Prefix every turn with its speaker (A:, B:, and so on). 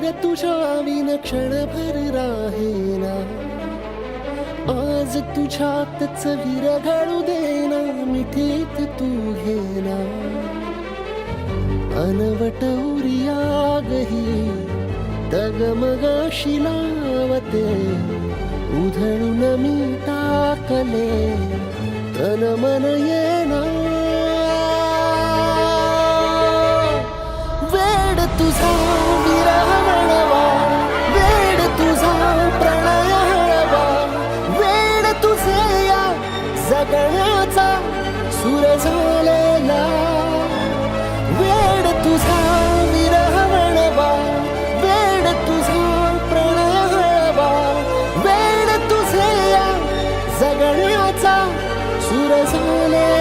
A: रे तुझ्या विना क्षणभर राहेना. आज तुझ्यातच विर घडू देना, मिठीत तू घेना. अनवट उरियागही डगमगाशी लावते, उधळून मी टाकले तन मन येना. वेड तुझा विरह हळवा, वेड तुझा प्रणय हळवा, वेड तुझे या जगण्याचा सूर झालेला. वेड तुझा विरह हळवा, वेड तुझा प्रणय हळवा, वेड तुझे या जगण्याचा सूर झालेला.